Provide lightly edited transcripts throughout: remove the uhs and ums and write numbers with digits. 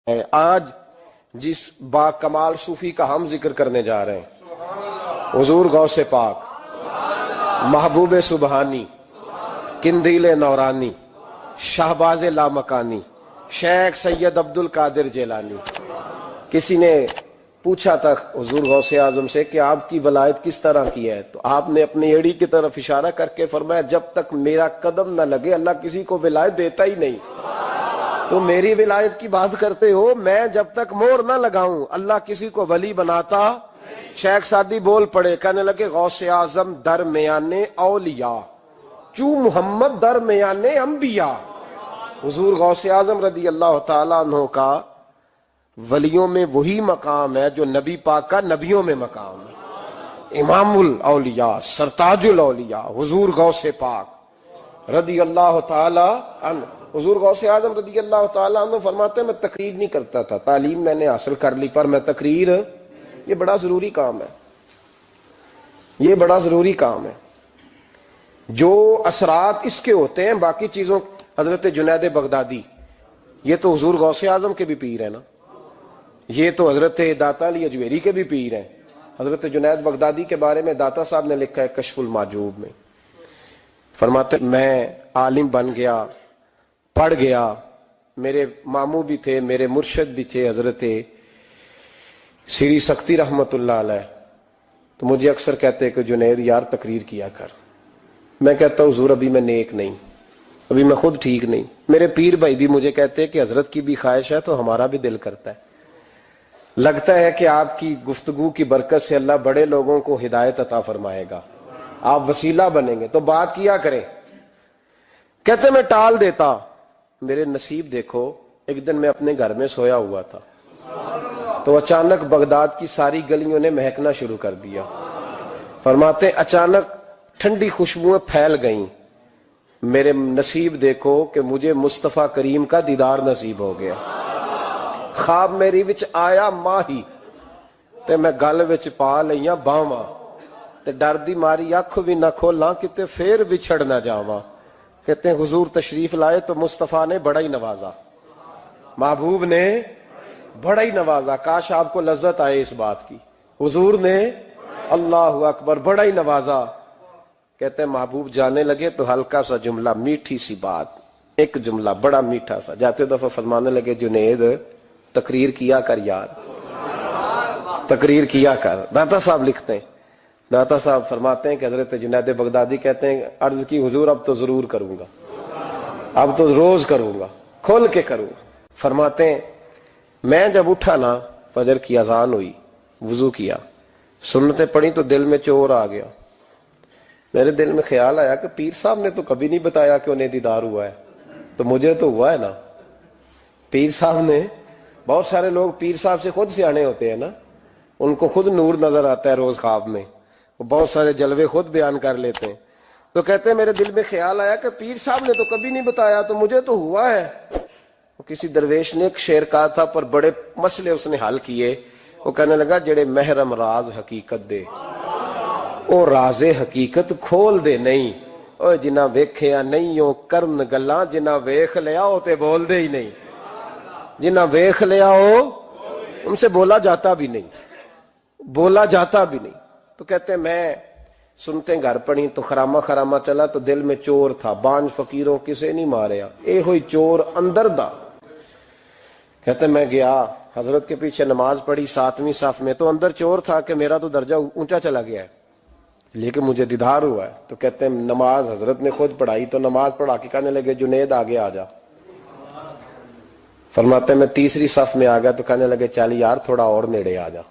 آج جس با کمال صوفی کا ہم ذکر کرنے جا رہے ہیں، حضور غوث پاک، محبوب سبحانی، قندیل نورانی، شہباز لامکانی، شیخ سید عبد القادر جیلانی۔ کسی نے پوچھا تھا حضور غوث اعظم سے کہ آپ کی ولایت کس طرح کی ہے، تو آپ نے اپنی ایڑی کی طرف اشارہ کر کے فرمایا جب تک میرا قدم نہ لگے اللہ کسی کو ولایت دیتا ہی نہیں۔ تو میری ولایت کی بات کرتے ہو، میں جب تک مور نہ لگاؤں اللہ کسی کو ولی بناتا۔ شیخ سعدی بول پڑے، کہنے لگے غوث اعظم درمیان اولیاء چو محمد درمیان انبیاء۔ حضور غوث اعظم رضی اللہ تعالیٰ عنہ کا ولیوں میں وہی مقام ہے جو نبی پاک کا نبیوں میں مقام ہے۔ امام الاولیاء، سرتاج الاولیاء حضور غوث پاک رضی اللہ تعالیٰ عنہ۔ حضور غوث اعظم رضی اللہ تعالیٰ عنہ فرماتے ہیں میں تقریر نہیں کرتا تھا، تعلیم میں نے حاصل کر لی، پر میں تقریر، یہ بڑا ضروری کام ہے، یہ بڑا ضروری کام ہے۔ جو اثرات اس کے ہوتے ہیں باقی چیزوں، حضرت جنید بغدادی یہ تو حضور غوث اعظم کے بھی پیر ہیں نا، یہ تو حضرت داتا علی اجویری کے بھی پیر ہیں۔ حضرت جنید بغدادی کے بارے میں داتا صاحب نے لکھا ہے کشف المعجوب میں، فرماتے میں عالم بن گیا، پڑھ گیا، میرے ماموں بھی تھے، میرے مرشد بھی تھے حضرت سری سختی رحمت اللہ علیہ، تو مجھے اکثر کہتے کہ جنید یار تقریر کیا کر۔ میں کہتا ہوں حضور ابھی میں نیک نہیں، ابھی میں خود ٹھیک نہیں۔ میرے پیر بھائی بھی مجھے کہتے کہ حضرت کی بھی خواہش ہے تو ہمارا بھی دل کرتا ہے، لگتا ہے کہ آپ کی گفتگو کی برکت سے اللہ بڑے لوگوں کو ہدایت عطا فرمائے گا، آپ وسیلہ بنیں گے تو بات کیا کریں۔ کہتے میں ٹال دیتا، میرے نصیب دیکھو، ایک دن میں اپنے گھر میں سویا ہوا تھا تو اچانک بغداد کی ساری گلیوں نے مہکنا شروع کر دیا۔ فرماتے اچانک ٹھنڈی خوشبوئیں پھیل گئیں، میرے نصیب دیکھو کہ مجھے مصطفیٰ کریم کا دیدار نصیب ہو گیا۔ خواب میری وچ آیا ماہی تے میں گل وچ پا لئیاں باواں تے ڈر دی ماری اکھ بھی نہ کھولاں کتے پھر بچھڑ نہ جاواں۔ کہتے ہیں حضور تشریف لائے تو مصطفیٰ نے بڑا ہی نوازا، محبوب نے بڑا ہی نوازا۔ کاش آپ کو لذت آئے اس بات کی، حضور نے اللہ اکبر بڑا ہی نوازا۔ کہتے ہیں محبوب جانے لگے تو ہلکا سا جملہ، میٹھی سی بات، ایک جملہ بڑا میٹھا سا، جاتے دفعہ فرمانے لگے جنید تقریر کیا کر یار، تقریر کیا کر۔ داتا صاحب لکھتے ہیں، داتا صاحب فرماتے ہیں کہ حضرت جنید بغدادی کہتے ہیں عرض کی حضور اب تو ضرور کروں گا، اب تو روز کروں گا، کھول کے کروں گا۔ فرماتے ہیں میں جب اٹھا نا، فجر کی اذان ہوئی، وضو کیا، سنتیں پڑھی تو دل میں چور آ گیا۔ میرے دل میں خیال آیا کہ پیر صاحب نے تو کبھی نہیں بتایا کہ انہیں دیدار ہوا ہے، تو مجھے تو ہوا ہے نا۔ پیر صاحب نے، بہت سارے لوگ پیر صاحب سے خود سیانے ہوتے ہیں نا، ان کو خود نور نظر آتا ہے روز خواب میں، وہ بہت سارے جلوے خود بیان کر لیتے ہیں۔ تو کہتے ہیں میرے دل میں خیال آیا کہ پیر صاحب نے تو کبھی نہیں بتایا تو مجھے تو ہوا ہے۔ کسی درویش نے ایک شعر کہا تھا پر بڑے مسئلے اس نے حل کیے۔ وہ کہنے لگا جڑے محرم راز حقیقت دے او راز حقیقت کھول دے نہیں، او جنہ ویکھیا نہیں او کرن گلاں، جنہ ویکھ لیا او تے بول دے ہی نہیں، جنہ ویکھ لیا ہو ان سے بولا جاتا بھی نہیں، بولا جاتا بھی نہیں۔ تو کہتے ہیں میں سنتے گھر پڑی تو خرامہ خرامہ چلا تو دل میں چور تھا، بانج فقیروں کسے نہیں ماریا، اے ہوئی چور اندر دا۔ کہتے ہیں میں گیا حضرت کے پیچھے نماز پڑھی 7ویں صف میں، تو اندر چور تھا کہ میرا تو درجہ اونچا چلا گیا ہے لیکن مجھے دیدار ہوا ہے۔ تو کہتے ہیں نماز حضرت نے خود پڑھائی تو نماز پڑھا کے کہنے لگے جنید آگے آ جا۔ فرماتے ہیں میں 3ری صف میں آ گیا تو کہنے لگے چل یار تھوڑا اور نیڑے آ جا۔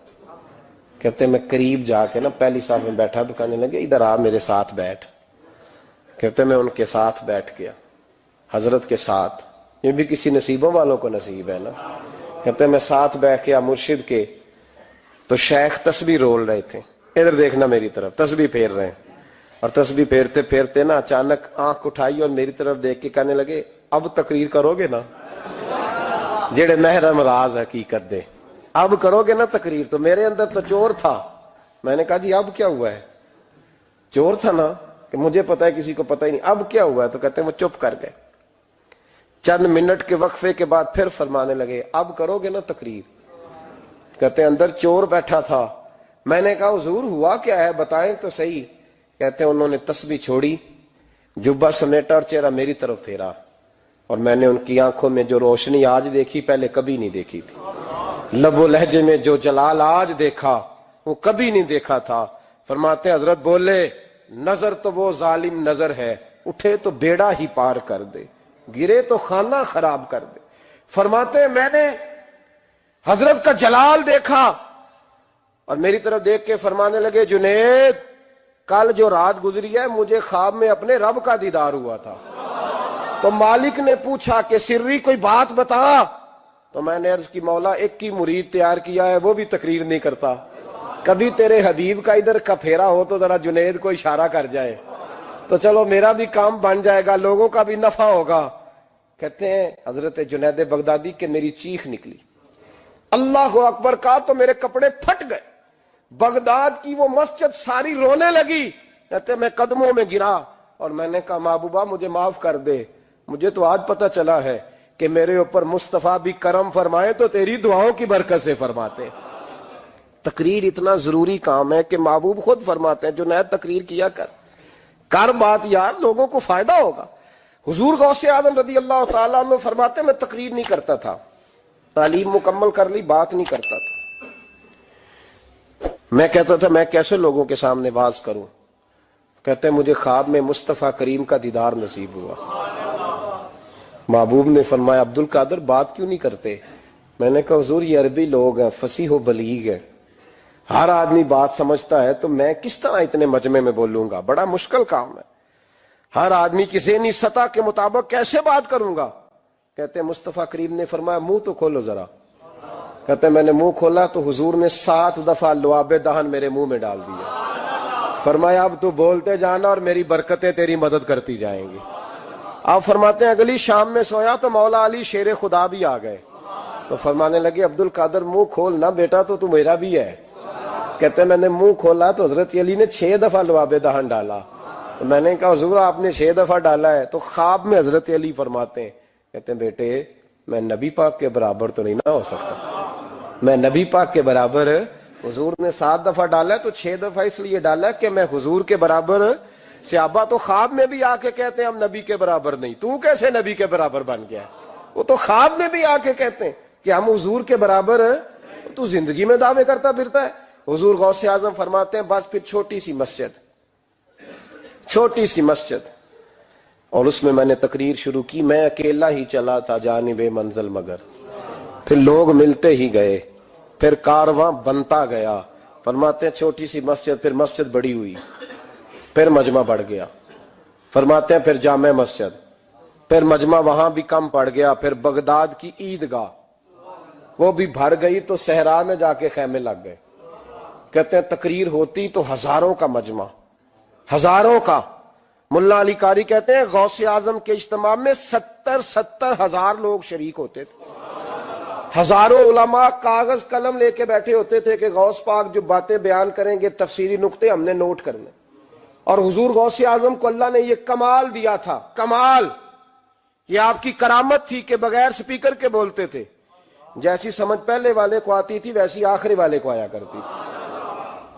کہتے ہیں میں قریب جا کے نا پہلی صف میں بیٹھا تو کہنے لگے ادھر آ میرے ساتھ بیٹھ۔ کہتے ہیں میں ان کے ساتھ بیٹھ گیا، حضرت کے ساتھ، یہ بھی کسی نصیبوں والوں کو نصیب ہے نا۔ کہتے ہیں میں ساتھ بیٹھ گیا مرشد کے، تو شیخ تسبیح رول رہے تھے، ادھر دیکھنا میری طرف، تسبیح پھیر رہے ہیں، اور تسبیح پھیرتے پھیرتے نا اچانک آنکھ اٹھائی اور میری طرف دیکھ کے کہنے لگے اب تقریر کرو گے نا، جڑے محرم راز حقیقت دے، اب کرو گے نا تقریر۔ تو میرے اندر تو چور تھا، میں نے کہا جی اب کیا ہوا ہے؟ چور تھا نا کہ مجھے پتا ہے کسی کو پتا ہی نہیں، اب کیا ہوا ہے؟ تو کہتے ہیں وہ چپ کر گئے۔ چند منٹ کے وقفے کے بعد پھر فرمانے لگے اب کرو گے نا تقریر؟ کہتے ہیں اندر چور بیٹھا تھا، میں نے کہا حضور ہوا کیا ہے بتائیں تو صحیح۔ کہتے ہیں انہوں نے تسبیح چھوڑی، جبہ سمیٹا اور چہرہ میری طرف پھیرا، اور میں نے ان کی آنکھوں میں جو روشنی آج دیکھی پہلے کبھی نہیں دیکھی تھی، لب و لہجے میں جو جلال آج دیکھا وہ کبھی نہیں دیکھا تھا۔ فرماتے ہیں حضرت بولے نظر تو وہ ظالم نظر ہے، اٹھے تو بیڑا ہی پار کر دے، گرے تو خانہ خراب کر دے۔ فرماتے ہیں میں نے حضرت کا جلال دیکھا اور میری طرف دیکھ کے فرمانے لگے جنید کل جو رات گزری ہے مجھے خواب میں اپنے رب کا دیدار ہوا تھا۔ تو مالک نے پوچھا کہ سری کوئی بات بتا، تو میں نے عرض کی مولا ایک کی مرید تیار کیا ہے وہ بھی تقریر نہیں کرتا، کبھی تیرے حبیب کا ادھر کا پھیرا ہو تو ذرا جنید کو اشارہ کر جائے تو چلو میرا بھی کام بن جائے گا، لوگوں کا بھی نفع ہوگا۔ کہتے ہیں حضرت جنید بغدادی کہ میری چیخ نکلی، اللہ اکبر کہا تو میرے کپڑے پھٹ گئے، بغداد کی وہ مسجد ساری رونے لگی۔ کہتے میں قدموں میں گرا اور میں نے کہا محبوبہ مجھے معاف کر دے، مجھے تو آج پتہ چلا ہے کہ میرے اوپر مصطفیٰ بھی کرم فرمائے تو تیری دعاؤں کی برکت سے فرماتے۔ تقریر اتنا ضروری کام ہے کہ محبوب خود فرماتے ہیں جنید تقریر کیا کر بات یار، لوگوں کو فائدہ ہوگا۔ حضور غوث اعظم رضی اللہ تعالیٰ عنہ فرماتے میں تقریر نہیں کرتا تھا، تعلیم مکمل کر لی بات نہیں کرتا تھا۔ میں کہتا تھا میں کیسے لوگوں کے سامنے واز کروں؟ کہتے ہیں مجھے خواب میں مصطفیٰ کریم کا دیدار نصیب ہوا۔ محبوب نے فرمایا عبد القادر بات کیوں نہیں کرتے؟ میں نے کہا حضور یہ عربی لوگ ہیں، فصیح و بلیغ ہے، ہر آدمی بات سمجھتا ہے، تو میں کس طرح اتنے مجمع میں بولوں گا؟ بڑا مشکل کام ہے، ہر آدمی کی ذہنی سطح کے مطابق کیسے بات کروں گا؟ کہتے ہیں مصطفیٰ کریم نے فرمایا منہ تو کھولو ذرا۔ کہتے ہیں میں نے منہ کھولا تو حضور نے 7 دفعہ لعاب دہن میرے منہ میں ڈال دیا۔ فرمایا اب تو بولتے جانا اور میری برکتیں تیری مدد کرتی جائیں گی۔ آپ فرماتے ہیں اگلی شام میں سویا تو مولا علی شیر خدا بھی آ گئے، تو فرمانے لگے عبد القادر منہ کھول نا بیٹا تو میرا بھی ہے۔ کہتے ہیں میں نے منہ کھولا تو حضرت علی نے 6 دفعہ لعاب دہن ڈالا، تو میں نے کہا حضور آپ نے 6 دفعہ ڈالا ہے؟ تو خواب میں حضرت علی فرماتے ہیں کہتے ہیں بیٹے میں نبی پاک کے برابر تو نہیں نہ ہو سکتا، میں نبی پاک کے برابر، حضور نے 7 دفعہ ڈالا ہے تو 6 دفعہ اس لیے ڈالا کہ میں حضور کے برابر۔ صحابہ تو خواب میں بھی آ کے کہتے ہیں ہم نبی کے برابر نہیں، تو کیسے نبی کے برابر بن گیا؟ وہ تو خواب میں بھی آ کے کہتے ہیں کہ ہم حضور کے برابر ہیں، تو زندگی میں دعوے کرتا پھرتا ہے۔ حضور غوث اعظم فرماتے ہیں بس پھر چھوٹی سی مسجد اور اس میں نے تقریر شروع کی، میں اکیلا ہی چلا تھا جانب منزل مگر، پھر لوگ ملتے ہی گئے، پھر کارواں بنتا گیا۔ فرماتے ہیں چھوٹی سی مسجد، پھر مسجد بڑی ہوئی، پھر مجمع بڑھ گیا۔ فرماتے ہیں پھر جامع مسجد، پھر مجمع وہاں بھی کم پڑ گیا، پھر بغداد کی عیدگاہ وہ بھی بھر گئی تو صحرا میں جا کے خیمے لگ گئے۔ کہتے ہیں تقریر ہوتی تو ہزاروں کا مجمع، ہزاروں کا۔ ملا علی قاری کہتے ہیں غوث اعظم کے اجتماع میں 70 ہزار لوگ شریک ہوتے تھے، ہزاروں علماء کاغذ قلم لے کے بیٹھے ہوتے تھے کہ غوث پاک جو باتیں بیان کریں گے تفسیری نقطے ہم نے نوٹ کرنے۔ اور حضور غوث اعظم کو اللہ نے یہ کمال دیا تھا، کمال، یہ آپ کی کرامت تھی کہ بغیر سپیکر کے بولتے تھے، جیسی سمجھ پہلے والے کو آتی تھی ویسی آخری والے کو آیا کرتی تھی۔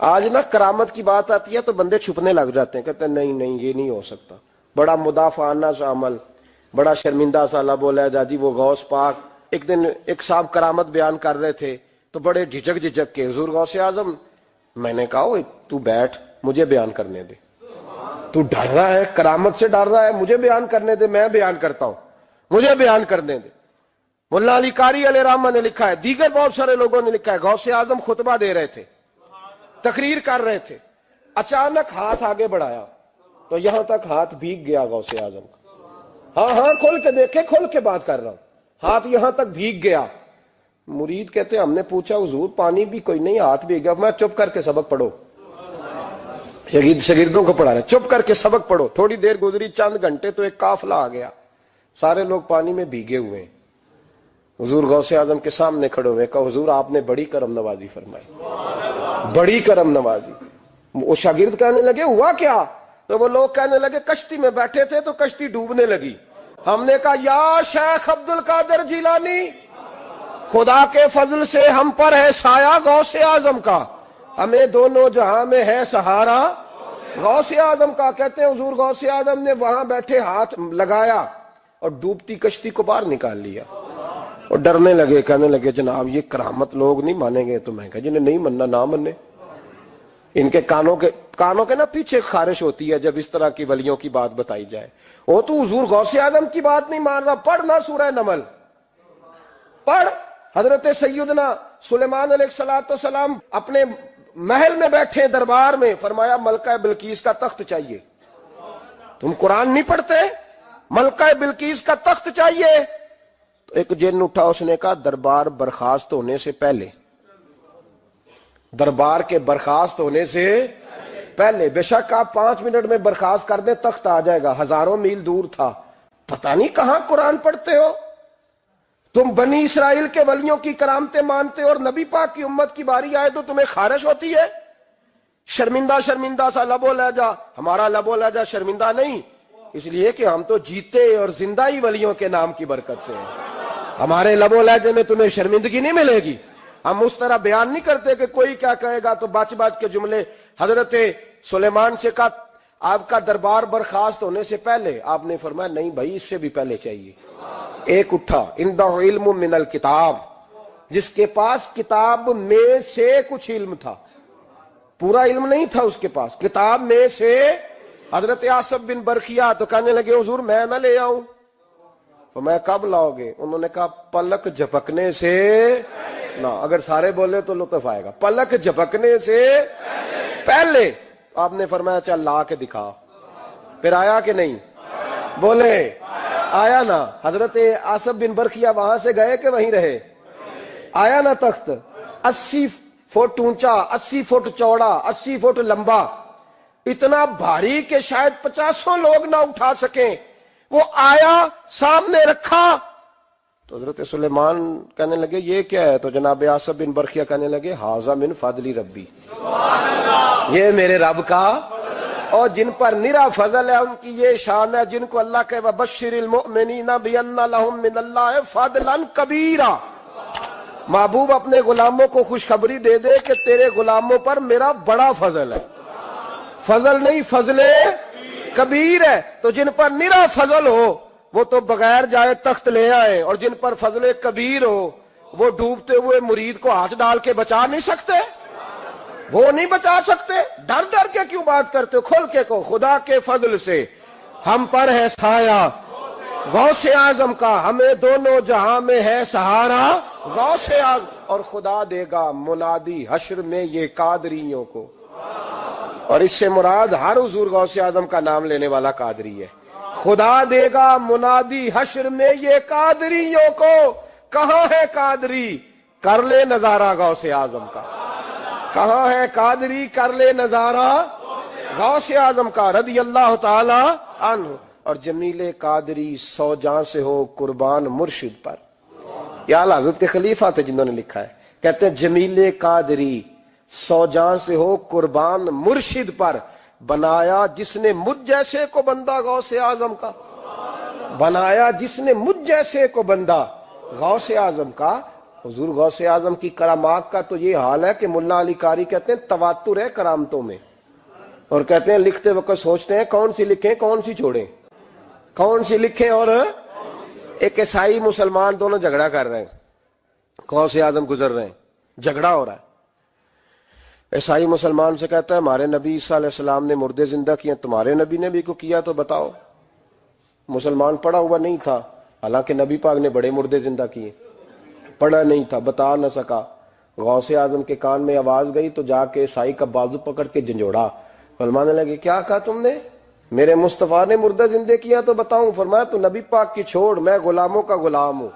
آج نا کرامت کی بات آتی ہے تو بندے چھپنے لگ جاتے ہیں، کہتے ہیں نہیں یہ نہیں ہو سکتا، بڑا مدافعانہ سا عمل، بڑا شرمندہ سا لب و لہجہ جی وہ غوث پاک۔ ایک دن ایک صاحب کرامت بیان کر رہے تھے تو بڑے جھجک کے حضور غوث اعظم، میں نے کہا تو بیٹھ مجھے بیان کرنے دے، تو ڈر رہا ہے کرامت سے ڈر رہا ہے، مجھے بیان کرنے دے، میں بیان کرتا ہوں، مجھے بیان کرنے دے۔ ملا علی قاری علیہ رحمہ نے لکھا ہے، دیگر بہت سارے لوگوں نے لکھا ہے، غوث اعظم خطبہ دے رہے تھے، تقریر کر رہے تھے، اچانک ہاتھ آگے بڑھایا تو یہاں تک ہاتھ بھیگ گیا غوث اعظم کا۔ ہاں کھول کے دیکھے، کھول کے بات کر رہا ہوں، ہاتھ یہاں تک بھیگ گیا۔ مرید کہتے ہیں ہم نے پوچھا حضور پانی بھی کوئی نہیں، ہاتھ بھیگ گیا۔ میں چپ کر کے سبق پڑھو، شاگردوں کو پڑھا رہے چپ کر کے سبق پڑھو۔ تھوڑی دیر گزری، چند گھنٹے تو ایک قافلہ آ گیا، سارے لوگ پانی میں بھیگے ہوئے ہیں۔ حضور غوث اعظم کے سامنے کھڑے ہوئے، کہا حضور آپ نے بڑی کرم نوازی فرمائی، بڑی کرم نوازی۔ وہ شاگرد کہنے لگے ہوا کیا؟ تو وہ لوگ کہنے لگے کشتی میں بیٹھے تھے تو کشتی ڈوبنے لگی، ہم نے کہا یا شیخ عبد القادر جیلانی، خدا کے فضل سے ہم پر ہے سایہ غوث اعظم کا، ہمیں دونوں جہاں میں ہے سہارا غوث اعظم کا۔ کہتے ہیں حضور غوث اعظم نے وہاں بیٹھے ہاتھ لگایا اور ڈوبتی کشتی کو باہر نکال لیا، اور ڈرنے لگے، کہنے لگے جناب یہ کرامت لوگ نہیں مانیں گے۔ تو میں کہا جنہیں نہیں مننا نہ منے، ان کے کانوں کے نا پیچھے خارش ہوتی ہے جب اس طرح کی ولیوں کی بات بتائی جائے۔ وہ تو حضور غوث اعظم کی بات نہیں مان رہا، پڑھنا سورہ نمل پڑھ۔ حضرت سیدنا سلیمان علیہ السلام اپنے محل میں بیٹھے دربار میں، فرمایا ملکہ بلقیس کا تخت چاہیے۔ تم قرآن نہیں پڑھتے؟ ملکہ بلقیس کا تخت چاہیے۔ تو ایک جن اٹھا، اس نے کہا دربار برخاست ہونے سے پہلے، دربار کے برخاست ہونے سے پہلے، بے شک آپ 5 منٹ میں برخاست کر دیں تخت آ جائے گا، ہزاروں میل دور تھا۔ پتہ نہیں کہاں قرآن پڑھتے ہو تم، بنی اسرائیل کے ولیوں کی کرامتیں مانتے ہو، اور نبی پاک کی امت کی باری آئے تو تمہیں خارش ہوتی ہے۔ شرمندہ شرمندہ سا لب و لہجہ، ہمارا لب و لہجہ شرمندہ نہیں، اس لیے کہ ہم تو جیتے اور زندہ ہی ولیوں کے نام کی برکت سے ہیں۔ ہمارے لب و لہجے میں تمہیں شرمندگی نہیں ملے گی۔ ہم اس طرح بیان نہیں کرتے کہ کوئی کیا کہے گا تو بچ بچ کے جملے۔ حضرت سلیمان سے کہا آپ کا دربار برخاست ہونے سے پہلے، آپ نے فرمایا نہیں بھائی اس سے بھی پہلے چاہیے۔ ایک اٹھا، عندہ علم من الکتاب، جس کے پاس کتاب میں سے کچھ علم تھا، پورا علم نہیں تھا اس کے پاس، کتاب میں سے۔ حضرت آصف بن برخیا تو کہنے لگے حضور میں نہ لے آؤں۔ تو میں کب لاؤ گے؟ انہوں نے کہا پلک جھپکنے سے نہ، اگر سارے بولے تو لطف آئے گا، پلک جھپکنے سے پہلے۔ آپ نے فرمایا چل لا کے دکھا۔ پھر آیا کہ نہیں؟ بولے آیا نا۔ حضرت آصف بن برخیا وہاں سے گئے کہ وہیں رہے؟ آیا نا تخت، 80 فٹ اونچا، 80 فٹ چوڑا، 80 فٹ لمبا، اتنا بھاری کہ شاید 50 لوگ نہ اٹھا سکیں۔ وہ آیا، سامنے رکھا، تو حضرت سلیمان کہنے لگے یہ کیا ہے؟ تو جناب آصف بن برخیا کہنے لگے ھذا من فضل ربی، یہ میرے رب کا، اور جن پر نرا فضل ہے ان کی یہ شان ہے، جن کو اللہ کے وبشر المؤمنین بان لهم من اللہ فضلا کبیرا۔ محبوب اپنے غلاموں کو خوشخبری دے دے کہ تیرے غلاموں پر میرا بڑا فضل ہے، فضل نہیں فضل کبیر ہے۔ تو جن پر نرا فضل ہو وہ تو بغیر جائے تخت لے آئے، اور جن پر فضل کبیر ہو وہ ڈوبتے ہوئے مرید کو ہاتھ ڈال کے بچا نہیں سکتے، وہ نہیں بچا سکتے۔ ڈر ڈر کے کیوں بات کرتے ہو؟ کھول کے کو خدا کے فضل سے ہم پر ہے سایہ غوث اعظم کا، ہمیں دونوں جہاں میں ہے سہارا غوث اعظم، اور خدا دے گا منادی حشر میں یہ قادریوں کو۔ اور اس سے مراد ہر حضور غوث اعظم کا نام لینے والا قادری ہے۔ خدا دے گا منادی حشر میں یہ قادریوں کو۔ کہاں ہے قادری؟ کر لے نظارہ غوث اعظم کا۔ کہاں ہے قادری؟ کر لے نظارہ غوث اعظم کا رضی اللہ تعالی عنہ۔ اور جمیل قادری 100 جان سے ہو قربان مرشد پر۔ یہ اعلیٰ حضرت کے خلیفہ تھے جنہوں نے لکھا ہے، کہتے ہیں جمیل قادری 100 جان سے ہو قربان مرشد پر، بنایا جس نے مجھ جیسے کو بندہ غوث اعظم کا، بنایا جس نے مجھ جیسے کو بندہ غوث اعظم کا۔ حضور غوث اعظم کی کرامات کا تو یہ حال ہے کہ ملا علی قاری کہتے ہیں تواتر ہے کرامتوں میں، اور کہتے ہیں لکھتے وقت سوچتے ہیں کون سی لکھیں کون سی چھوڑیں، کون سی لکھیں۔ اور ایک عیسائی مسلمان دونوں جھگڑا کر رہے ہیں، غوث اعظم گزر رہے ہیں، جھگڑا ہو رہا ہے۔ عیسائی مسلمان سے کہتا ہے ہمارے نبی عیسیٰ علیہ السلام نے مردے زندہ کیے، تمہارے نبی نے بھی کو کیا تو بتاؤ۔ مسلمان پڑھا ہوا نہیں تھا، حالانکہ نبی پاک نے بڑے مردے زندہ کیے، پڑھا نہیں تھا، بتا نہ سکا۔ غوث اعظم کے کان میں آواز گئی تو جا کے عیسائی کا بازو پکڑ کے جھنجھوڑا۔ فرمانے لگے کیا کہا تم نے؟ میرے مصطفیٰ نے مردہ زندہ کیا تو بتاؤں؟ فرمایا تو نبی پاک کی چھوڑ، میں غلاموں کا غلام ہوں،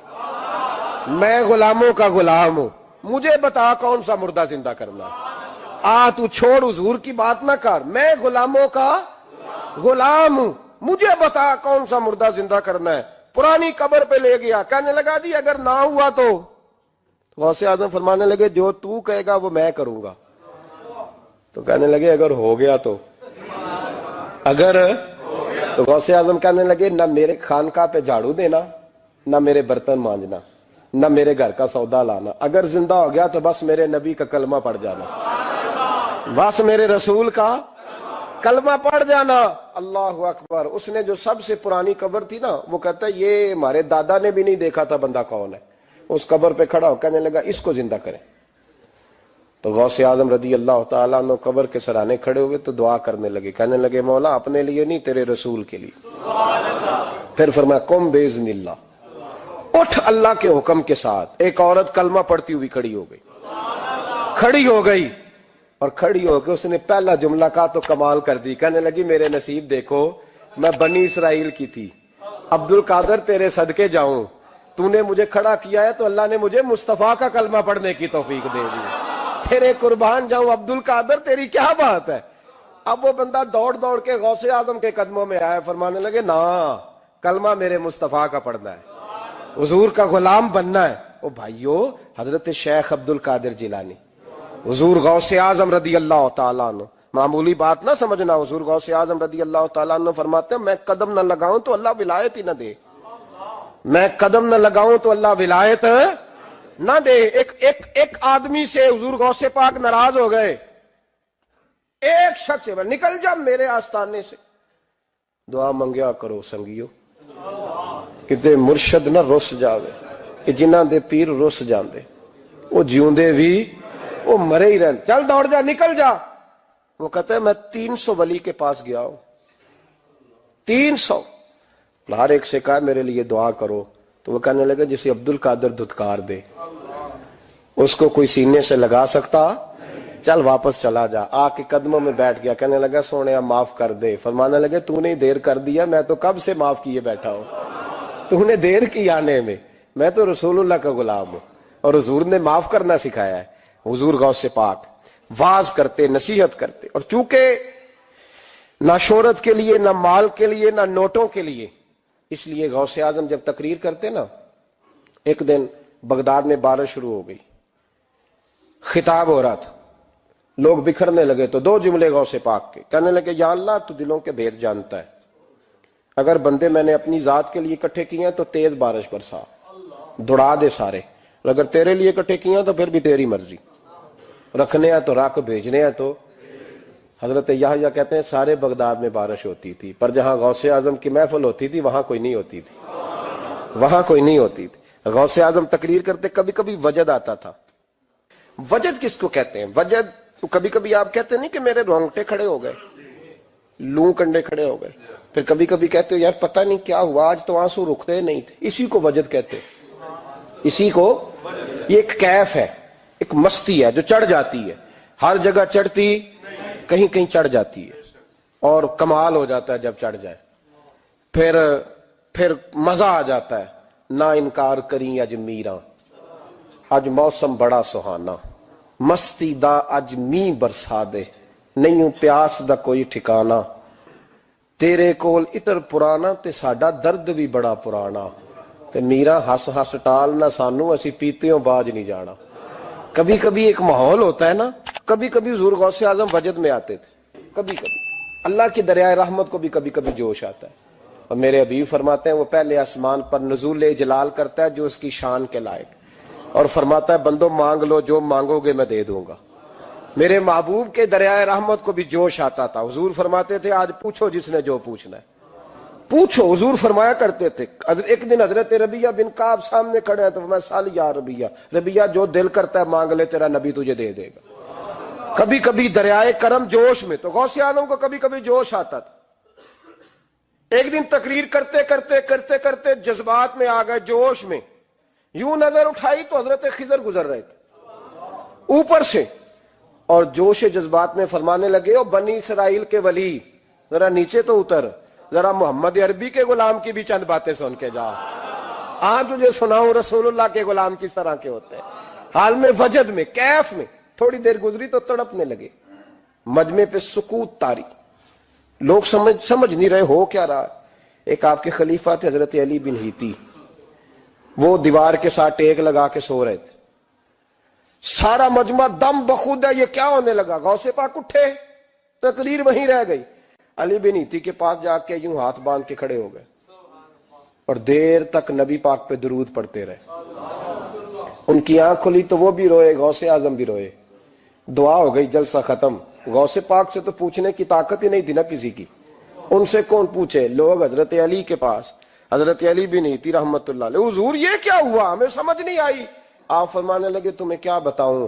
میں غلاموں کا غلام ہوں، مجھے بتا کون سا مردہ زندہ کرنا۔ تو چھوڑ حضور کی بات نہ کر، میں غلاموں کا غلام ہوں، مجھے بتا کون سا مردہ زندہ کرنا ہے۔ پرانی قبر پہ لے گیا، کہنے لگا جی اگر نہ ہوا تو غوث اعظم فرمانے لگے جو تو کہے گا وہ میں کروں گا۔ تو کہنے لگے اگر ہو گیا تو، اگر تو غوث اعظم کہنے لگے نہ میرے خانقاہ پہ جھاڑو دینا، نہ میرے برتن مانجنا، نہ میرے گھر کا سودا لانا، اگر زندہ ہو گیا تو بس میرے نبی کا کلمہ پڑھ جانا، بس میرے رسول کا کلمہ پڑھ جانا۔ اللہ اکبر۔ اس نے جو سب سے پرانی قبر تھی نا، وہ کہتا ہے یہ ہمارے دادا نے بھی نہیں دیکھا تھا بندہ کون ہے، اس قبر پہ کھڑا ہو کہنے لگا اس کو زندہ کریں۔ تو غوث اعظم رضی اللہ تعالیٰ عنہ قبر کے سرانے کھڑے ہوئے تو دعا کرنے لگے، کہنے لگے مولا اپنے لیے نہیں، تیرے رسول کے لیے۔ پھر فرمایا قم باذن اللہ، اٹھ اللہ کے حکم کے ساتھ۔ ایک عورت کلمہ پڑھتی ہوئی کھڑی ہو گئی، کھڑی ہو گئی، اور کھڑی ہو کے اس نے پہلا جملہ کہا تو کمال کر دی، کہنے لگی میرے نصیب دیکھو، میں بنی اسرائیل کی تھی، عبد القادر تیرے صدقے جاؤں، تو نے مجھے کھڑا کیا ہے تو اللہ نے مجھے مصطفیٰ کا کلمہ پڑھنے کی توفیق دے دی، تیرے قربان جاؤں عبد القادر، تیری کیا بات ہے۔ اب وہ بندہ دوڑ دوڑ کے غوث اعظم کے قدموں میں آیا، فرمانے لگے نا کلمہ میرے مصطفیٰ کا پڑھنا ہے، حضور کا غلام بننا ہے۔ او بھائیو، حضرت شیخ عبد القادر جیلانی، حضور غوث اعظم رضی اللہ تعالیٰ عنہ، معمولی بات نہ سمجھنا، حضور غوث اعظم رضی اللہ تعالیٰ عنہ فرماتے ہیں میں قدم نہ لگاؤں تو اللہ ولایت ہی نہ دے، میں قدم نہ لگاؤں تو اللہ ولایت نہ دے۔ ایک آدمی سے حضور غوث پاک ناراض ہو گئے، ایک شخص سے نکل جا میرے آستانے سے، دعا منگیا کرو سنگیو، کتے مرشد نہ رس جاوے، جنہ دے پیر رس جاندے، وہ جیوندے بھی وہ مرے ہی رہن، چل دوڑ جا نکل جا۔ وہ کہتا ہے میں 300 ولی کے پاس گیا ہوں، 300، ہر ایک سے کہا میرے لیے دعا کرو، تو وہ کہنے لگا جسے عبد القادر دھتکار دے اس کو کوئی سینے سے لگا سکتا، چل واپس چلا جا۔ آ کے قدموں میں بیٹھ گیا، کہنے لگا سونے معاف کر دے۔ فرمانے لگے تو نے دیر کر دیا، میں تو کب سے معاف کیے بیٹھا ہوں، تو نے دیر کی آنے میں تو رسول اللہ کا غلام ہوں، اور حضور نے معاف کرنا سکھایا ہے۔ حضور غوث پاک واز کرتے، نصیحت کرتے، اور چونکہ نہ شہرت کے لیے، نہ مال کے لیے، نہ نوٹوں کے لیے، اس لیے غوث اعظم جب تقریر کرتے نا، ایک دن بغداد میں بارش شروع ہو گئی، خطاب ہو رہا تھا، لوگ بکھرنے لگے، تو 2 جملے غوث پاک کے، کہنے لگے یا اللہ تو دلوں کے بھید جانتا ہے، اگر بندے میں نے اپنی ذات کے لیے اکٹھے کیے ہیں تو تیز بارش برسا، دوڑا دے سارے، اور اگر تیرے لیے اکٹھے کیے ہیں تو پھر بھی تیری مرضی، رکھنے ہیں تو رکھ، بھیجنے ہیں تو۔ حضرت یحییٰ کہتے ہیں سارے بغداد میں بارش ہوتی تھی، پر جہاں غوث اعظم کی محفل ہوتی تھی وہاں کوئی نہیں ہوتی تھی، وہاں کوئی نہیں ہوتی تھی۔ غوث اعظم تقریر کرتے، کبھی کبھی وجد آتا تھا۔ وجد کس کو کہتے ہیں؟ وجد کبھی کبھی آپ کہتے نہیں کہ میرے رونگٹے کھڑے ہو گئے، لوں کنڈے کھڑے ہو گئے، پھر کبھی کبھی کہتے ہو یار پتہ نہیں کیا ہوا، آج تو آنسو رکتے نہیں تھے، اسی کو وجد کہتے ہیں، اسی کو۔ یہ ایک کیف ہے، ایک مستی ہے جو چڑھ جاتی ہے، ہر جگہ چڑھتی کہیں کہیں چڑھ جاتی ہے، اور کمال ہو جاتا ہے جب چڑھ جائے، پھر مزہ آ جاتا ہے۔ نہ انکار کریں اج میراں، اج موسم بڑا سہانا، مستی دا اج می برسا دے، نہیں پیاس دا کوئی ٹھکانا، تیرے کول عطر پرانا تے ساڈا درد بھی بڑا پرانا، تے میرا ہس ہس ٹال نہ سانو، اسی پیتیوں باج نہیں جانا۔ کبھی کبھی ایک ماحول ہوتا ہے نا، کبھی کبھی حضور غوث اعظم وجد میں آتے تھے، کبھی کبھی اللہ کی دریائے رحمت کو بھی کبھی کبھی جوش آتا ہے، اور میرے حبیب فرماتے ہیں وہ پہلے آسمان پر نزول جلال کرتا ہے جو اس کی شان کے لائق، اور فرماتا ہے بندو مانگ لو جو مانگو گے میں دے دوں گا۔ میرے محبوب کے دریائے رحمت کو بھی جوش آتا تھا، حضور فرماتے تھے آج پوچھو جس نے جو پوچھنا ہے پوچھو، حضور فرمایا کرتے تھے۔ ایک دن حضرت ربیہ بن کعب سامنے کھڑے ہیں تو میں سال یا ربیہ جو دل کرتا ہے مانگ لے، تیرا نبی تجھے دے دے گا۔ کبھی کبھی دریائے کرم جوش میں، تو غوث اعظم کو کبھی کبھی جوش آتا تھا۔ ایک دن تقریر کرتے کرتے کرتے کرتے جذبات میں آ گئے، جوش میں، یوں نظر اٹھائی تو حضرت خضر گزر رہے تھے اوپر سے، اور جوش جذبات میں فرمانے لگے او بنی اسرائیل کے ولی ذرا نیچے تو اتر، ذرا محمد عربی کے غلام کی بھی چند باتیں سن کے جا، آج تجھے سناؤں رسول اللہ کے غلام کس طرح کے ہوتے ہیں۔ حال میں وجد میں، کیف میں، تھوڑی دیر گزری تو تڑپنے لگے، مجمع پہ سکوت تاری، لوگ سمجھ نہیں رہے ہو کیا رہا۔ ایک آپ کے خلیفہ تھے حضرت علی بن ہیتی، وہ دیوار کے ساتھ ٹیک لگا کے سو رہے تھے، سارا مجمع دم بخود ہے یہ کیا ہونے لگا، غوث پاک اٹھے، تقریر وہیں رہ گئی۔ علی بن ایتی کے پاس جا کے یوں ہاتھ باندھ کے کھڑے ہو گئے اور دیر تک نبی پاک پہ درود پڑھتے رہے. ان کی آنکھ کھلی تو وہ بھی روئے, غوث اعظم بھی روئے. دعا ہو گئی, جلسہ ختم. غوث پاک سے تو پوچھنے کی طاقت ہی نہیں تھی نا کسی کی, ان سے کون پوچھے؟ لوگ حضرت علی کے پاس, حضرت علی بھی نہیں تھی رحمت اللہ علیہ. حضور یہ کیا ہوا, ہمیں سمجھ نہیں آئی. آپ فرمانے لگے تمہیں کیا بتاؤں,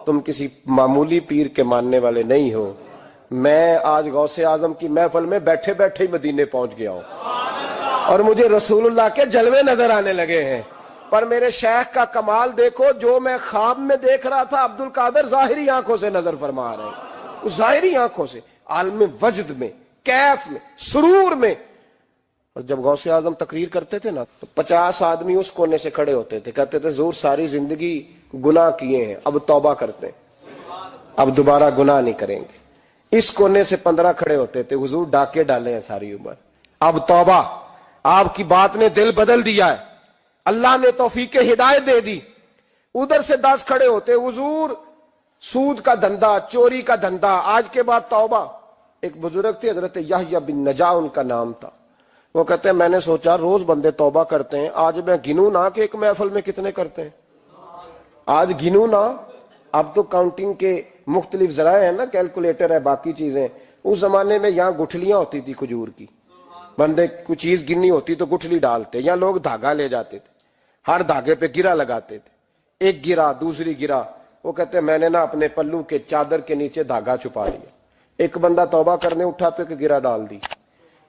تم کسی معمولی پیر کے ماننے والے نہیں ہو. میں آج غوث اعظم کی محفل میں بیٹھے بیٹھے ہی مدینے پہنچ گیا ہوں اور مجھے رسول اللہ کے جلوے نظر آنے لگے ہیں. پر میرے شیخ کا کمال دیکھو, جو میں خواب میں دیکھ رہا تھا عبد القادر ظاہری آنکھوں سے نظر فرما رہے ہیں, ظاہری آنکھوں سے, عالم وجد میں, کیف میں, سرور میں. اور جب غوث اعظم تقریر کرتے تھے نا تو 50 آدمی اس کونے سے کھڑے ہوتے تھے, کہتے تھے حضور ساری زندگی گناہ کیے ہیں, اب توبہ کرتے ہیں, اب دوبارہ گناہ نہیں کریں گے. اس کونے سے 15 کھڑے ہوتے تھے, حضور ڈاکے ڈالے ہیں ساری عمر, اب توبہ. آپ کی بات نے دل بدل دیا ہے, اللہ نے توفیق ہدایت دے دی. ادھر سے 10 کھڑے ہوتے, حضور سود کا دھندا, چوری کا دھندا, آج کے بعد توبہ. ایک بزرگ تھے حضرت یحییٰ بن نجا ان کا نام تھا. وہ کہتے ہیں میں نے سوچا روز بندے توبہ کرتے ہیں, آج میں گنوں نہ کہ ایک محفل میں کتنے کرتے ہیں, آج گنوں نہ. اب تو کاؤنٹنگ کے مختلف ذرائع ہیں نا, کیلکولیٹر ہے, باقی چیزیں. اس زمانے میں یہاں گٹھلیاں ہوتی تھی کھجور کی, بندے کوئی چیز گننی ہوتی تو گٹھلی ڈالتے, یا لوگ دھاگا لے جاتے تھے, ہر دھاگے پہ گرا لگاتے تھے, ایک گرا دوسری گرا. وہ کہتے ہیں میں نے نا اپنے پلو کے چادر کے نیچے دھاگا چھپا لیا. ایک بندہ توبہ کرنے اٹھا تو ایک گرا ڈال دی,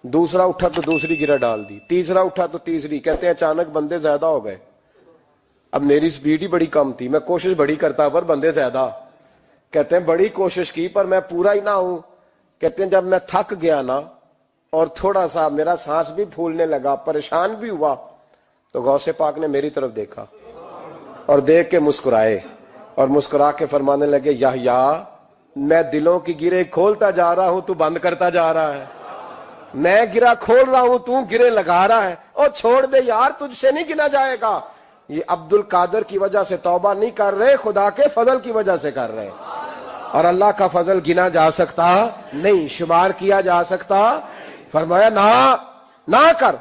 دوسرا اٹھا تو دوسری گرا ڈال دی, تیسرا اٹھا تو تیسری. کہتے ہیں اچانک بندے زیادہ ہو گئے. اب میری سپیڈ ہی بڑی کم تھی, میں کوشش بڑی کرتا پر بندے زیادہ. کہتے ہیں بڑی کوشش کی پر میں پورا ہی نہ ہوں. کہتے ہیں جب میں تھک گیا نا اور تھوڑا سا میرا سانس بھی پھولنے لگا, پریشان بھی ہوا, تو غوث پاک نے میری طرف دیکھا اور دیکھ کے مسکرائے اور مسکرا کے فرمانے لگے یحییٰ میں دلوں کی گرے کھولتا جا رہا ہوں, تو بند کرتا جا رہا ہے. میں گرا کھول رہا ہوں, تو گرے لگا رہا ہے. اور چھوڑ دے یار, تجھ سے نہیں گنا جائے گا. یہ عبد القادر کی وجہ سے توبہ نہیں کر رہے, خدا کے فضل کی وجہ سے کر رہے. اور اللہ کا فضل گنا جا سکتا نہیں, شمار کیا جا سکتا. فرمایا نہ کر.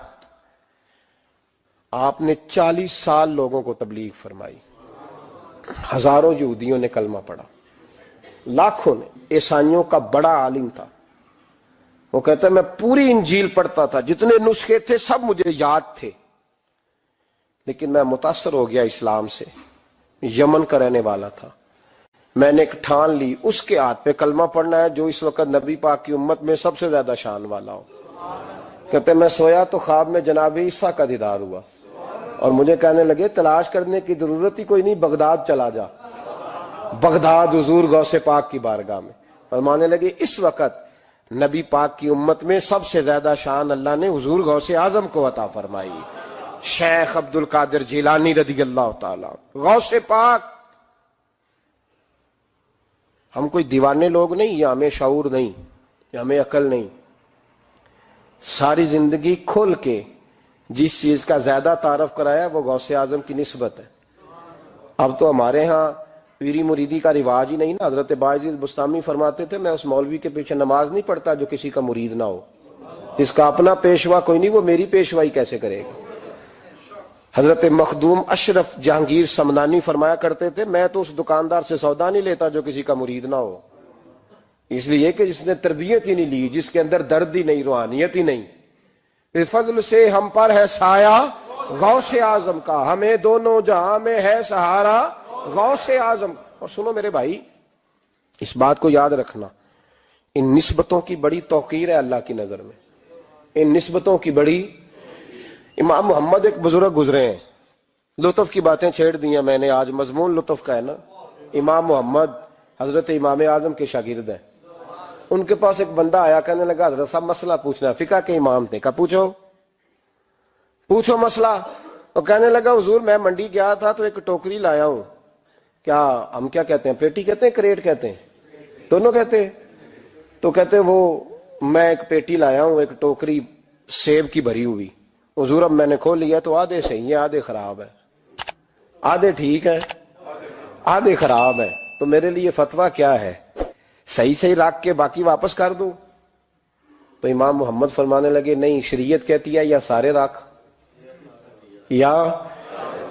آپ نے 40 سال لوگوں کو تبلیغ فرمائی, ہزاروں یہودیوں نے کلمہ پڑھا, لاکھوں نے. عیسائیوں کا بڑا عالم تھا, وہ کہتا ہے میں پوری انجیل پڑھتا تھا, جتنے نسخے تھے سب مجھے یاد تھے, لیکن میں متاثر ہو گیا اسلام سے. یمن کا رہنے والا تھا. میں نے ایک ٹھان لی, اس کے ہاتھ پہ کلمہ پڑھنا ہے جو اس وقت نبی پاک کی امت میں سب سے زیادہ شان والا ہو. کہتے میں سویا تو خواب میں جناب عیسیٰ کا دیدار ہوا اور مجھے کہنے لگے تلاش کرنے کی ضرورت ہی کوئی نہیں, بغداد چلا جا. بغداد حضور غوث پاک کی بارگاہ میں. فرمانے لگے اس وقت نبی پاک کی امت میں سب سے زیادہ شان اللہ نے حضور غوث اعظم کو عطا فرمائی, شیخ عبد القادر جیلانی رضی اللہ تعالی. غوث پاک. ہم کوئی دیوانے لوگ نہیں, یا ہمیں شعور نہیں, یا ہمیں عقل نہیں. ساری زندگی کھول کے جس چیز کا زیادہ تعارف کرایا وہ غوث اعظم کی نسبت ہے. اب تو ہمارے ہاں پیری مریدی کا رواج ہی نہیں نا. حضرت باعزید بستامی فرماتے تھے میں اس مولوی کے پیچھے نماز نہیں پڑھتا جو کسی کا مرید نہ ہو. اس کا اپنا پیشوا کوئی نہیں, وہ میری پیشوائی کیسے کرے گا. حضرت مخدوم اشرف جہانگیر سمنانی فرمایا کرتے تھے میں تو اس دکاندار سے سودا نہیں لیتا جو کسی کا مرید نہ ہو, اس لیے کہ جس نے تربیت ہی نہیں لی, جس کے اندر درد ہی نہیں, روحانیت ہی نہیں. فضل سے ہم پر ہے سایہ غوث اعظم کا, ہمیں دونوں جہاں میں ہے سہارا غوث اعظم. اور سنو میرے بھائی, اس بات کو یاد رکھنا, ان نسبتوں کی بڑی توقیر ہے اللہ کی نظر میں, ان نسبتوں کی بڑی. امام محمد ایک بزرگ گزرے ہیں, لطف کی باتیں چھیڑ دی ہیں میں نے, آج مضمون لطف کا ہے نا. امام محمد حضرت امام اعظم کے شاگرد ہیں. ان کے پاس ایک بندہ آیا, کہنے لگا حضرت صاحب مسئلہ پوچھنا ہے. فقہ کے امام تھے, کہا پوچھو مسئلہ. اور کہنے لگا حضور میں منڈی گیا تھا تو ایک ٹوکری لایا ہوں. کیا ہم کیا کہتے ہیں, پیٹی کہتے ہیں کریٹ کہتے ہیں, دونوں کہتے ہیں. تو کہتے وہ میں ایک پیٹی لایا ہوں, ایک ٹوکری سیب کی بھری ہوئی. حضور اب میں نے کھول لیا تو آدھے صحیح ہیں آدھے خراب ہے, آدھے ٹھیک ہے آدھے خراب ہے. تو میرے لیے فتویٰ کیا ہے, صحیح رکھ کے باقی واپس کر دوں تو امام محمد فرمانے لگے نہیں، شریعت کہتی ہے یا سارے رکھ یا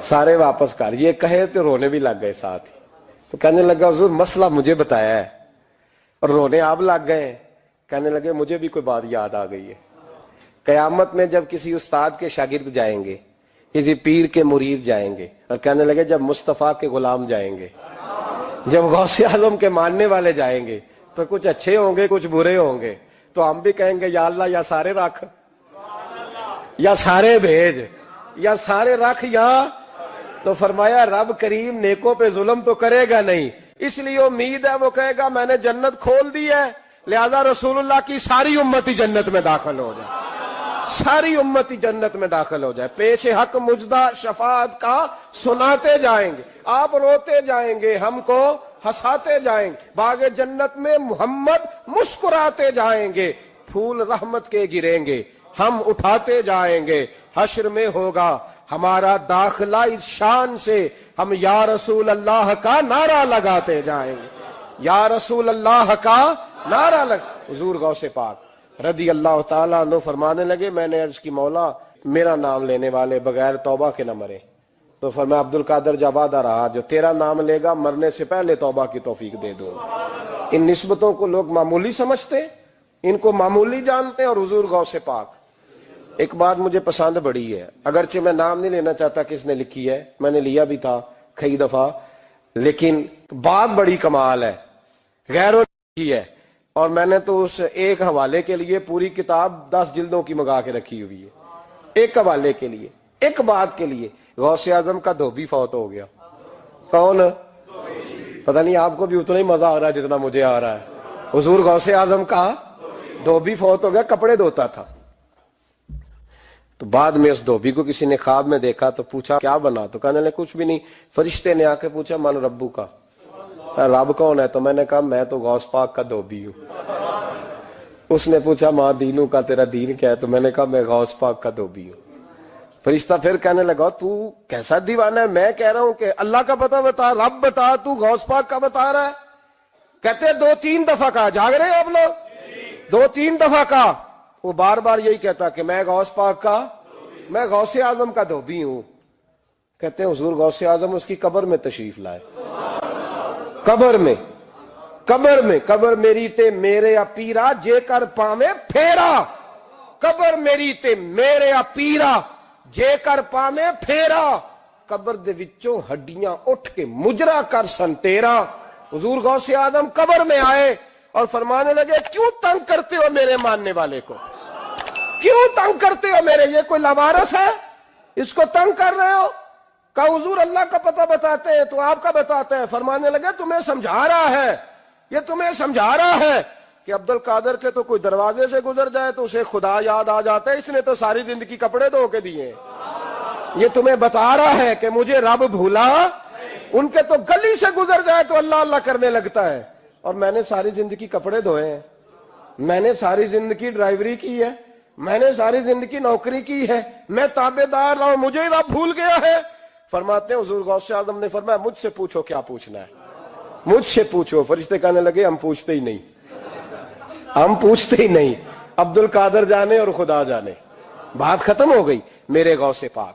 سارے واپس کر. یہ کہے تو رونے بھی لگ گئے ساتھ ہی. تو کہنے لگا حضور مسئلہ مجھے بتایا ہے اور رونے آپ لگ گئے. کہنے لگے مجھے بھی کوئی بات یاد آ گئی ہے. قیامت میں جب کسی استاد کے شاگرد جائیں گے، کسی پیر کے مرید جائیں گے، اور کہنے لگے جب مصطفیٰ کے غلام جائیں گے، جب غوث اعظم کے ماننے والے جائیں گے، تو کچھ اچھے ہوں گے کچھ برے ہوں گے. تو ہم بھی کہیں گے یا اللہ یا سارے رکھ یا سارے بھیج یا سارے رکھ یا. تو فرمایا رب کریم نیکوں پہ ظلم تو کرے گا نہیں، اس لیے امید ہے وہ کہے گا میں نے جنت کھول دی ہے، لہذا رسول اللہ کی ساری امتی جنت میں داخل ہو جائے، ساری امتی جنت میں داخل ہو جائے. پیش حق مجدہ شفاعت کا سناتے جائیں گے، آپ روتے جائیں گے، ہم کو ہنساتے جائیں گے. باغ جنت میں محمد مسکراتے جائیں گے، پھول رحمت کے گریں گے، ہم اٹھاتے جائیں گے. حشر میں ہوگا ہمارا داخلہ اس شان سے، ہم یا رسول اللہ کا نعرہ لگاتے جائیں گے، یا رسول اللہ کا نعرہ حضور غوث پاک رضی اللہ تعالیٰ عنہ فرمانے لگے میں نے عرض کی مولا میرا نام لینے والے بغیر توبہ کے نہ مرے. تو فرمایا عبد القادر جب وعدہ رہا جو تیرا نام لے گا مرنے سے پہلے توبہ کی توفیق دے دوں. ان نسبتوں کو لوگ معمولی سمجھتے، ان کو معمولی جانتے ہیں. اور حضور غوث پاک ایک بات مجھے پسند بڑی ہے، اگرچہ میں نام نہیں لینا چاہتا کس نے لکھی ہے، میں نے لیا بھی تھا کئی دفعہ، لیکن بات بڑی کمال ہے، غیروں نے لکھی ہے. اور میں نے تو اس ایک حوالے کے لیے پوری کتاب 10 جلدوں کی منگا کے رکھی ہوئی ہے، ایک حوالے کے لیے، ایک بات کے لیے. غوث اعظم کا دھوبی فوت ہو گیا. کون؟ پتہ نہیں آپ کو بھی اتنا ہی مزہ آ رہا ہے جتنا مجھے آ رہا ہے. حضور غوث اعظم کا دھوبی فوت ہو گیا، کپڑے دھوتا تھا. تو بعد میں اس دھوبی کو کسی نے خواب میں دیکھا تو پوچھا کیا بنا؟ تو کہنے لگے کچھ بھی نہیں. فرشتے نے آ کے پوچھا من ربو کا، رب کون ہے؟ تو میں نے کہا میں تو غوث پاک کا دھوبی ہوں. اس نے پوچھا ماں دینوں کا تیرا دین کیا ہے؟ تو میں نے کہا میں غوث پاک کا دھوبی ہوں. فرشتہ پھر کہنے لگا تو کیسا دیوانہ ہے، میں کہہ رہا ہوں کہ اللہ کا پتہ بتا، رب بتا، تو غوث پاک کا بتا رہا ہے. کہتے 2-3 دفعہ کہا، جاگ رہے ہیں آپ لوگ؟ 2-3 دفعہ کہا. وہ بار بار یہی کہتا کہ میں غوث پاک کا، میں غوث اعظم کا دھوبی ہوں. کہتے ہیں حضور غوث اعظم اس کی قبر میں تشریف لائے. قبر میری تے میرے اپیرا جے کر پاوے پھیرا، قبر میری تے میرے اپیرا جے کر پاوے پھیرا، قبر دے وچوں ہڈیاں اٹھ کے مجرا کر سن تیرا. حضور غوث اعظم قبر میں آئے اور فرمانے لگے کیوں تنگ کرتے ہو میرے ماننے والے کو، کیوں تنگ کرتے ہو میرے، یہ کوئی لوارث ہے اس کو تنگ کر رہے ہو؟ کہا حضور اللہ کا پتہ بتاتے ہیں تو آپ کا بتاتے ہیں. فرمانے لگے تمہیں سمجھا رہا ہے، یہ تمہیں سمجھا رہا ہے کہ عبد القادر کے تو کوئی دروازے سے گزر جائے تو اسے خدا یاد آ جاتا ہے، اس نے تو ساری زندگی کپڑے دھو کے دیے. یہ تمہیں بتا رہا ہے کہ مجھے رب بھولا، ان کے تو گلی سے گزر جائے تو اللہ اللہ کرنے لگتا ہے، اور میں نے ساری زندگی کپڑے دھوئے ہیں، میں نے ساری زندگی ڈرائیوری کی ہے، میں نے ساری زندگی نوکری کی ہے، میں تابع دار رہا ہوں، مجھے ہی رب بھول گیا ہے. فرماتے ہیں حضور غوث اعظم نے فرمایا مجھ سے پوچھو کیا پوچھنا ہے، مجھ سے پوچھو. فرشتے کہنے لگے ہم پوچھتے ہی نہیں، ہم پوچھتے ہی نہیں، عبد القادر جانے اور خدا جانے. بات ختم ہو گئی. میرے غوث پاک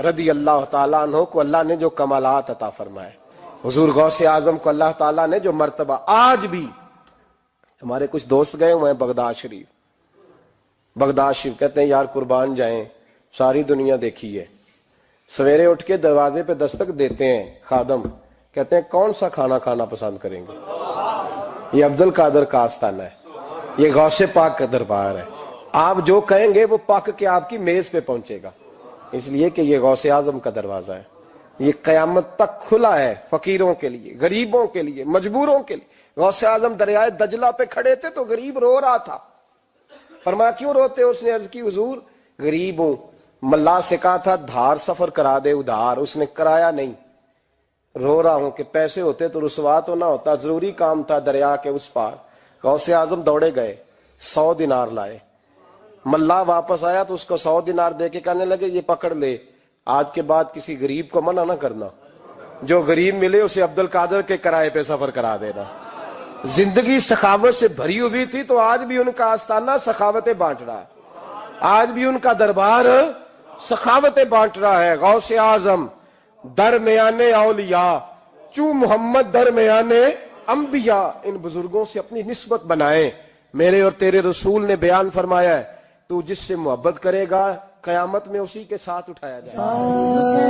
رضی اللہ تعالیٰ عنہ کو اللہ نے جو کمالات عطا فرمائے، حضور غوث اعظم کو اللہ تعالیٰ نے جو مرتبہ، آج بھی ہمارے کچھ دوست گئے ہوئے ہیں بغداد شریف، کہتے ہیں یار قربان جائیں، ساری دنیا دیکھی ہے. سویرے اٹھ کے دروازے پہ دستک دیتے ہیں خادم، کہتے ہیں کون سا کھانا کھانا پسند کریں گے؟ یہ عبد القادر کا آستانہ ہے، یہ غوث پاک کا دربار ہے. آپ جو کہیں گے وہ پک کے آپ کی میز پہ پہنچے گا، اس لیے کہ یہ غوث اعظم کا دروازہ ہے. یہ قیامت تک کھلا ہے، فقیروں کے لیے، غریبوں کے لیے، مجبوروں کے لیے. غوث اعظم دریائے دجلہ پہ کھڑے تھے تو غریب رو رہا تھا. فرمایا کیوں روتے؟ اس نے عرض کی حضور غریب ہوں، ملا سے کہا تھا دھار سفر کرا دے ادھار، اس نے کرایا نہیں، رو رہا ہوں کہ پیسے ہوتے تو رسوا تو نہ ہوتا، ضروری کام تھا دریا کے اس پار. غوث اعظم دوڑے گئے، 100 دینار لائے. ملا واپس آیا تو اس کو 100 دینار دے کے کہنے لگے یہ پکڑ لے، آج کے بعد کسی غریب کو منع نہ کرنا، جو غریب ملے اسے عبد القادر کے کرائے پہ سفر کرا دینا. زندگی سخاوت سے بھری ہوئی تھی تو آج بھی ان کا آستانہ سخاوتیں بانٹ رہا ہے، آج بھی ان کا دربار سخاوتیں بانٹ رہا ہے۔ غوث اعظم درمیان اولیاء چوں محمد درمیان انبیاء، ان بزرگوں سے اپنی نسبت بنائیں۔ میرے اور تیرے رسول نے بیان فرمایا ہے تو جس سے محبت کرے گا قیامت میں اسی کے ساتھ اٹھایا جائے گا۔